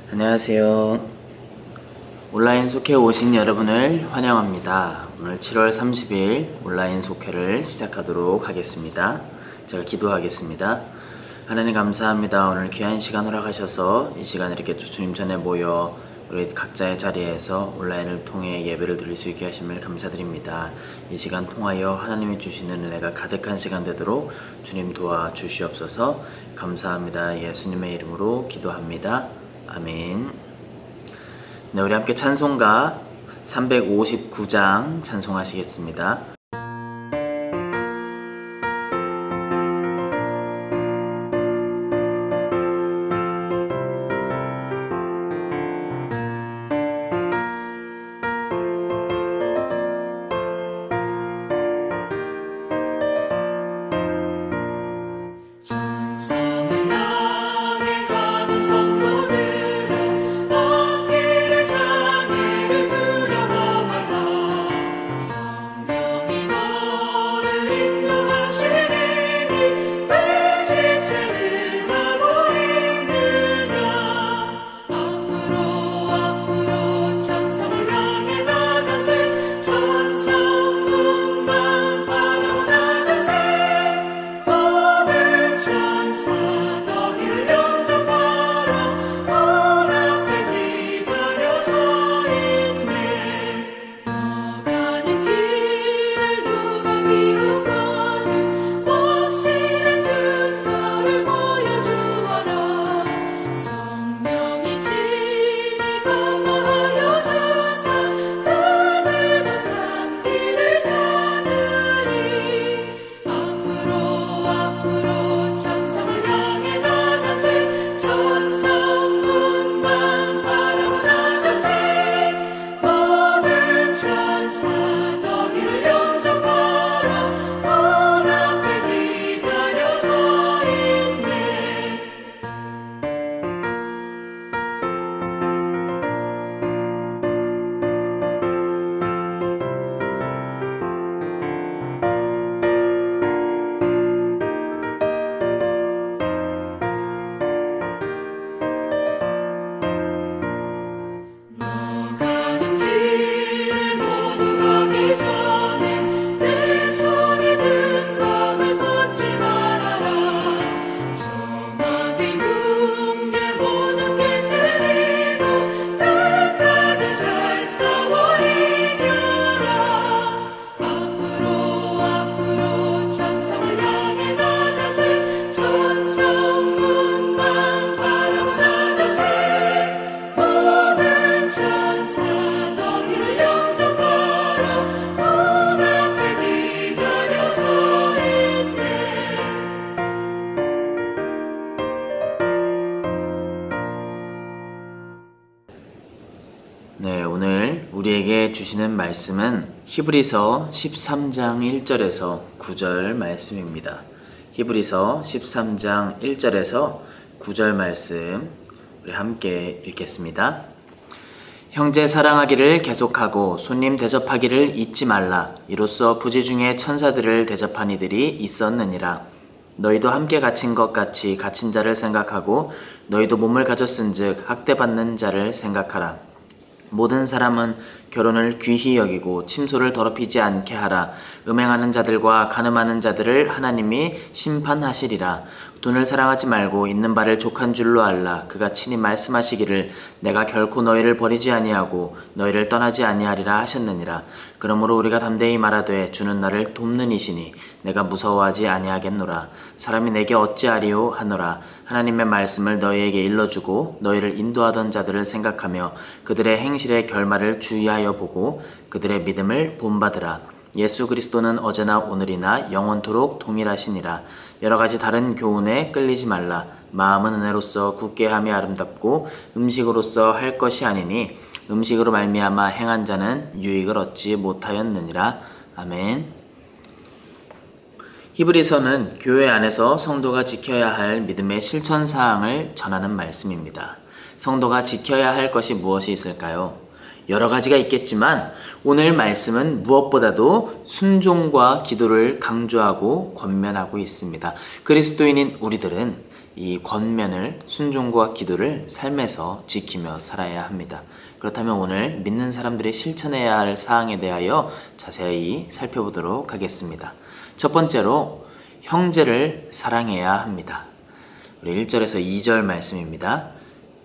안녕하세요. 온라인 속회 오신 여러분을 환영합니다. 오늘 7월 30일 온라인 속회를 시작하도록 하겠습니다. 제가 기도하겠습니다. 하나님 감사합니다. 오늘 귀한 시간 허락하셔서 이 시간 이렇게 주님 전에 모여 우리 각자의 자리에서 온라인을 통해 예배를 드릴 수 있게 하심을 감사드립니다. 이 시간 통하여 하나님이 주시는 은혜가 가득한 시간 되도록 주님 도와주시옵소서. 감사합니다. 예수님의 이름으로 기도합니다. 아멘. 네, 우리 함께 찬송가 359장 찬송하시겠습니다. 네, 오늘 우리에게 주시는 말씀은 히브리서 13장 1절에서 9절 말씀입니다. 히브리서 13장 1절에서 9절 말씀 우리 함께 읽겠습니다. 형제 사랑하기를 계속하고 손님 대접하기를 잊지 말라. 이로써 부지 중에 천사들을 대접한 이들이 있었느니라. 너희도 함께 갇힌 것 같이 갇힌 자를 생각하고 너희도 몸을 가졌은즉 학대받는 자를 생각하라. 모든 사람은 결혼을 귀히 여기고 침소를 더럽히지 않게 하라. 음행하는 자들과 간음하는 자들을 하나님이 심판하시리라. 돈을 사랑하지 말고 있는 바를 족한 줄로 알라. 그가 친히 말씀하시기를 내가 결코 너희를 버리지 아니하고 너희를 떠나지 아니하리라 하셨느니라. 그러므로 우리가 담대히 말하되 주는 나를 돕는 이시니 내가 무서워하지 아니하겠노라. 사람이 내게 어찌하리요 하노라. 하나님의 말씀을 너희에게 일러주고 너희를 인도하던 자들을 생각하며 그들의 행실의 결말을 주의하여 보고 그들의 믿음을 본받으라. 예수 그리스도는 어제나 오늘이나 영원토록 동일하시니라. 여러가지 다른 교훈에 끌리지 말라. 마음은 은혜로서 굳게 함이 아름답고 음식으로서 할 것이 아니니 음식으로 말미암아 행한 자는 유익을 얻지 못하였느니라. 아멘. 히브리서는 교회 안에서 성도가 지켜야 할 믿음의 실천사항을 전하는 말씀입니다. 성도가 지켜야 할 것이 무엇이 있을까요? 여러 가지가 있겠지만 오늘 말씀은 무엇보다도 순종과 기도를 강조하고 권면하고 있습니다. 그리스도인인 우리들은 이 권면을, 순종과 기도를 삶에서 지키며 살아야 합니다. 그렇다면 오늘 믿는 사람들이 실천해야 할 사항에 대하여 자세히 살펴보도록 하겠습니다. 첫 번째로 형제를 사랑해야 합니다. 우리 1절에서 2절 말씀입니다.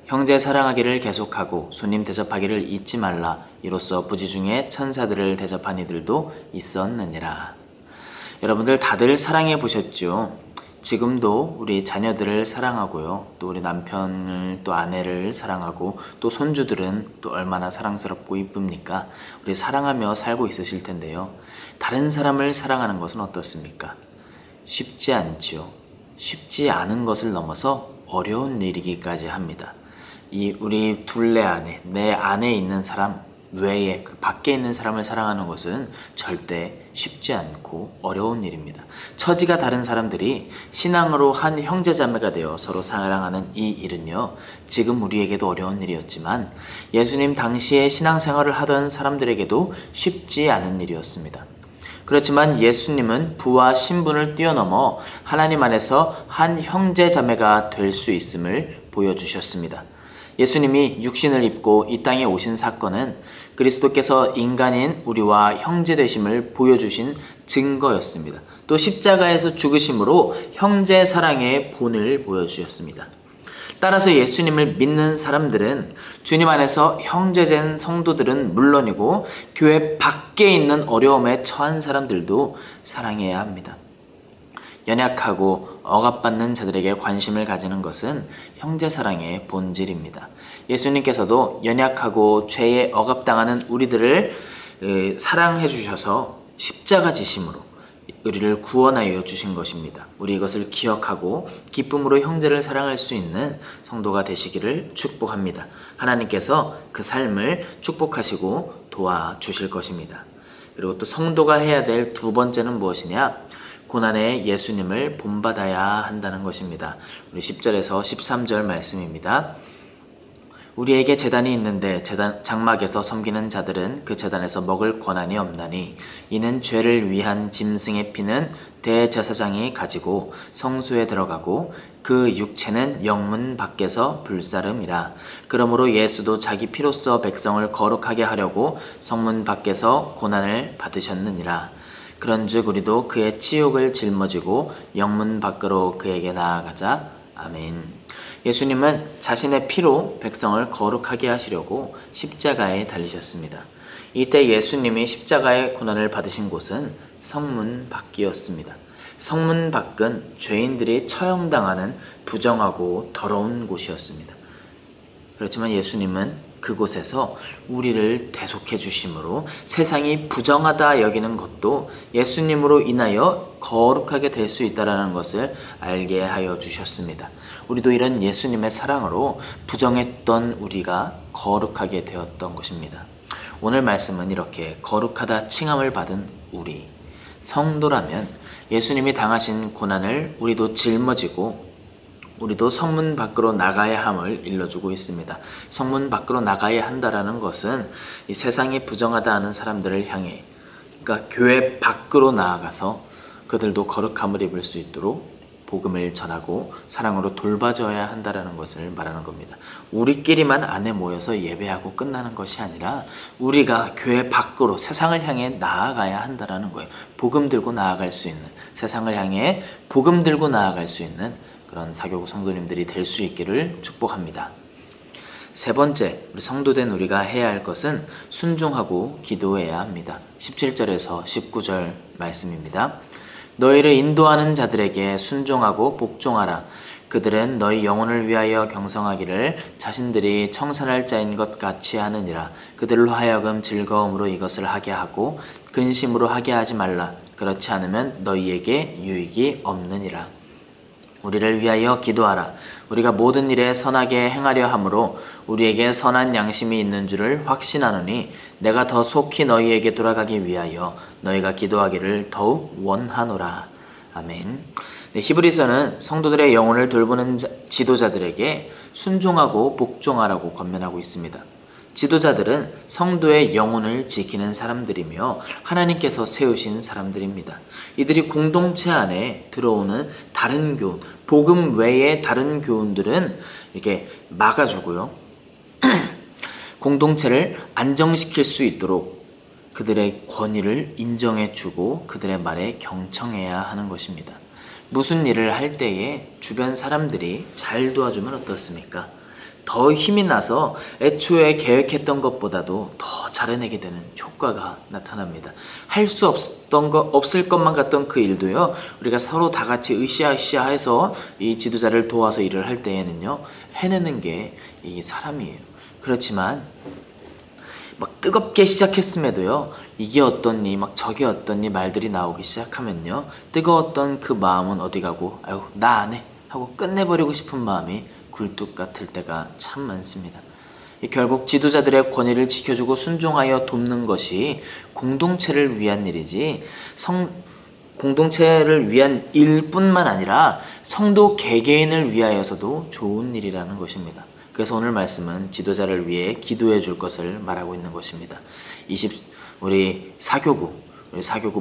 형제 사랑하기를 계속하고 손님 대접하기를 잊지 말라. 이로써 부지 중에 천사들을 대접한 이들도 있었느니라. 여러분들 다들 사랑해 보셨죠? 지금도 우리 자녀들을 사랑하고요. 또 우리 남편을, 또 아내를 사랑하고, 또 손주들은 또 얼마나 사랑스럽고 이쁩니까? 우리 사랑하며 살고 있으실 텐데요. 다른 사람을 사랑하는 것은 어떻습니까? 쉽지 않지요. 쉽지 않은 것을 넘어서 어려운 일이기까지 합니다. 이 우리 둘레 안에, 내 안에 있는 사람 외에 그 밖에 있는 사람을 사랑하는 것은 절대 쉽지 않고 어려운 일입니다. 처지가 다른 사람들이 신앙으로 한 형제자매가 되어 서로 사랑하는 이 일은요, 지금 우리에게도 어려운 일이었지만 예수님 당시에 신앙생활을 하던 사람들에게도 쉽지 않은 일이었습니다. 그렇지만 예수님은 부와 신분을 뛰어넘어 하나님 안에서 한 형제자매가 될 수 있음을 보여주셨습니다. 예수님이 육신을 입고 이 땅에 오신 사건은 그리스도께서 인간인 우리와 형제 되심을 보여주신 증거였습니다. 또 십자가에서 죽으심으로 형제 사랑의 본을 보여주셨습니다. 따라서 예수님을 믿는 사람들은 주님 안에서 형제된 성도들은 물론이고 교회 밖에 있는 어려움에 처한 사람들도 사랑해야 합니다. 연약하고 억압받는 자들에게 관심을 가지는 것은 형제사랑의 본질입니다. 예수님께서도 연약하고 죄에 억압당하는 우리들을 사랑해 주셔서 십자가 지심으로 우리를 구원하여 주신 것입니다. 우리 이것을 기억하고 기쁨으로 형제를 사랑할 수 있는 성도가 되시기를 축복합니다. 하나님께서 그 삶을 축복하시고 도와주실 것입니다. 그리고 또 성도가 해야 될 두 번째는 무엇이냐? 고난에 예수님을 본받아야 한다는 것입니다. 우리 10절에서 13절 말씀입니다. 우리에게 제단이 있는데 장막에서 섬기는 자들은 그 제단에서 먹을 권한이 없나니 이는 죄를 위한 짐승의 피는 대제사장이 가지고 성소에 들어가고 그 육체는 영문 밖에서 불사름이라. 그러므로 예수도 자기 피로써 백성을 거룩하게 하려고 성문 밖에서 고난을 받으셨느니라. 그런즉 우리도 그의 치욕을 짊어지고 영문 밖으로 그에게 나아가자. 아멘. 예수님은 자신의 피로 백성을 거룩하게 하시려고 십자가에 달리셨습니다. 이때 예수님이 십자가의 고난을 받으신 곳은 성문 밖이었습니다. 성문 밖은 죄인들이 처형당하는 부정하고 더러운 곳이었습니다. 그렇지만 예수님은 그곳에서 우리를 대속해 주심으로 세상이 부정하다 여기는 것도 예수님으로 인하여 거룩하게 될 수 있다는 것을 알게 하여 주셨습니다. 우리도 이런 예수님의 사랑으로 부정했던 우리가 거룩하게 되었던 것입니다. 오늘 말씀은 이렇게 거룩하다 칭함을 받은 우리 성도라면 예수님이 당하신 고난을 우리도 жил머지고 우리도 성문 밖으로 나가야 함을 일러주고 있습니다. 성문 밖으로 나가야 한다라는 것은 이 세상이 부정하다 하는 사람들을 향해, 그러니까 교회 밖으로 나아가서 그들도 거룩함을 입을 수 있도록 복음을 전하고 사랑으로 돌봐줘야 한다라는 것을 말하는 겁니다. 우리끼리만 안에 모여서 예배하고 끝나는 것이 아니라 우리가 교회 밖으로 세상을 향해 나아가야 한다라는 거예요. 복음 들고 나아갈 수 있는, 세상을 향해 복음 들고 나아갈 수 있는 그런 사교구 성도님들이 될 수 있기를 축복합니다. 세 번째, 우리 성도된 우리가 해야 할 것은 순종하고 기도해야 합니다. 17절에서 19절 말씀입니다. 너희를 인도하는 자들에게 순종하고 복종하라. 그들은 너희 영혼을 위하여 경성하기를 자신들이 청산할 자인 것 같이 하느니라. 그들로 하여금 즐거움으로 이것을 하게 하고 근심으로 하게 하지 말라. 그렇지 않으면 너희에게 유익이 없느니라. 우리를 위하여 기도하라. 우리가 모든 일에 선하게 행하려 함으로 우리에게 선한 양심이 있는 줄을 확신하노니 내가 더 속히 너희에게 돌아가기 위하여 너희가 기도하기를 더욱 원하노라. 아멘. 히브리서는 성도들의 영혼을 돌보는 지도자들에게 순종하고 복종하라고 권면하고 있습니다. 지도자들은 성도의 영혼을 지키는 사람들이며 하나님께서 세우신 사람들입니다. 이들이 공동체 안에 들어오는 다른 교훈, 복음 외의 다른 교훈들은 이렇게 막아주고요. 공동체를 안정시킬 수 있도록 그들의 권위를 인정해주고 그들의 말에 경청해야 하는 것입니다. 무슨 일을 할 때에 주변 사람들이 잘 도와주면 어떻습니까? 더 힘이 나서 애초에 계획했던 것보다도 더 잘해내게 되는 효과가 나타납니다. 할 수 없을 것만 같던 그 일도요, 우리가 서로 다 같이 으쌰으쌰 해서 이 지도자를 도와서 일을 할 때에는요, 해내는 게 이 사람이에요. 그렇지만 막 뜨겁게 시작했음에도요, 이게 어떻니 막 저게 어떻니 말들이 나오기 시작하면요, 뜨거웠던 그 마음은 어디 가고 아유 나 안 해 하고 끝내버리고 싶은 마음이 굴뚝 같을 때가 참 많습니다. 결국 지도자들의 권위를 지켜주고 순종하여 돕는 것이 공동체를 위한 일이지 공동체를 위한 일뿐만 아니라 성도 개개인을 위하여서도 좋은 일이라는 것입니다. 그래서 오늘 말씀은 지도자를 위해 기도해 줄 것을 말하고 있는 것입니다. 우리 사교구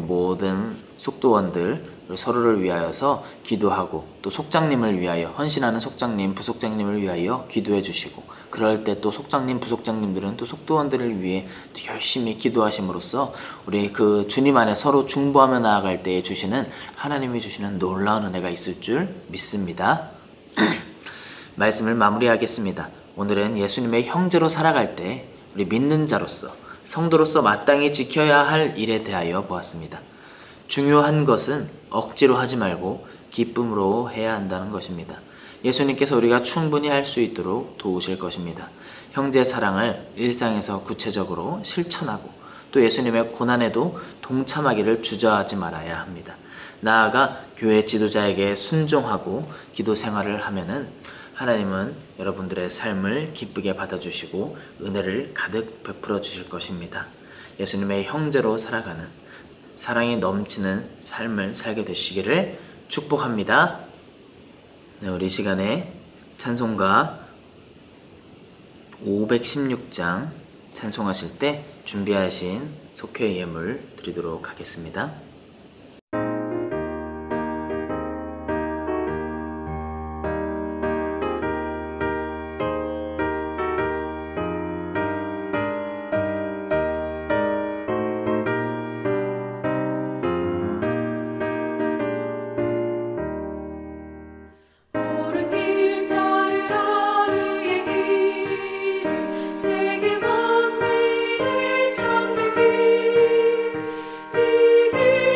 모든 속도원들 서로를 위하여서 기도하고 또 속장님을 위하여 헌신하는 속장님, 부속장님을 위하여 기도해 주시고 그럴 때 또 속장님, 부속장님들은 또 속도원들을 위해 또 열심히 기도하심으로써 우리 그 주님 안에 서로 중보하며 나아갈 때에 주시는 하나님이 주시는 놀라운 은혜가 있을 줄 믿습니다. 말씀을 마무리하겠습니다. 오늘은 예수님의 형제로 살아갈 때 우리 믿는 자로서 성도로서 마땅히 지켜야 할 일에 대하여 보았습니다. 중요한 것은 억지로 하지 말고 기쁨으로 해야 한다는 것입니다. 예수님께서 우리가 충분히 할 수 있도록 도우실 것입니다. 형제 사랑을 일상에서 구체적으로 실천하고 또 예수님의 고난에도 동참하기를 주저하지 말아야 합니다. 나아가 교회 지도자에게 순종하고 기도 생활을 하면은 하나님은 여러분들의 삶을 기쁘게 받아주시고 은혜를 가득 베풀어 주실 것입니다. 예수님의 형제로 살아가는 사랑이 넘치는 삶을 살게 되시기를 축복합니다. 네, 우리 시간에 찬송가 516장 찬송하실 때 준비하신 속회 예물 드리도록 하겠습니다. 길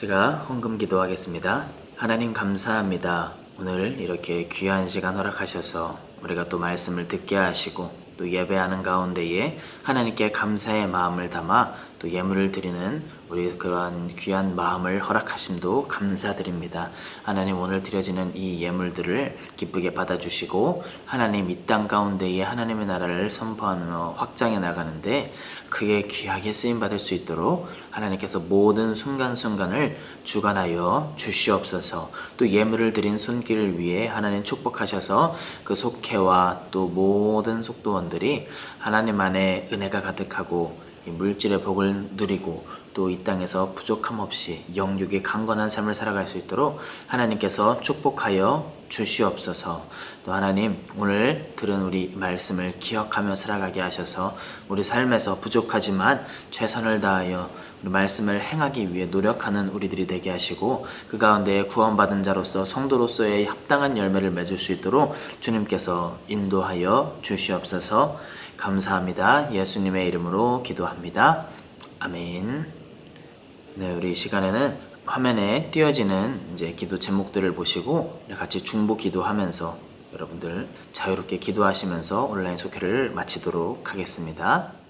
제가 헌금 기도하겠습니다. 하나님 감사합니다. 오늘 이렇게 귀한 시간 허락하셔서 우리가 또 말씀을 듣게 하시고 또 예배하는 가운데에 하나님께 감사의 마음을 담아 또 예물을 드리는 우리 그러한 귀한 마음을 허락하심도 감사드립니다. 하나님 오늘 드려지는 이 예물들을 기쁘게 받아주시고 하나님 이 땅 가운데에 하나님의 나라를 선포하며 확장해 나가는데 크게 귀하게 쓰임받을 수 있도록 하나님께서 모든 순간순간을 주관하여 주시옵소서. 또 예물을 드린 손길을 위해 하나님 축복하셔서 그 속회와 또 모든 속도원들이 하나님 안에 은혜가 가득하고 이 물질의 복을 누리고 또 이 땅에서 부족함 없이 영육이 강건한 삶을 살아갈 수 있도록 하나님께서 축복하여 주시옵소서. 또 하나님 오늘 들은 우리 말씀을 기억하며 살아가게 하셔서 우리 삶에서 부족하지만 최선을 다하여 우리 말씀을 행하기 위해 노력하는 우리들이 되게 하시고 그 가운데 구원받은 자로서 성도로서의 합당한 열매를 맺을 수 있도록 주님께서 인도하여 주시옵소서. 감사합니다. 예수님의 이름으로 기도합니다. 아멘. 네, 우리 이 시간에는 화면에 띄어지는 이제 기도 제목들을 보시고 같이 중보 기도하면서 여러분들 자유롭게 기도하시면서 온라인 속회를 마치도록 하겠습니다.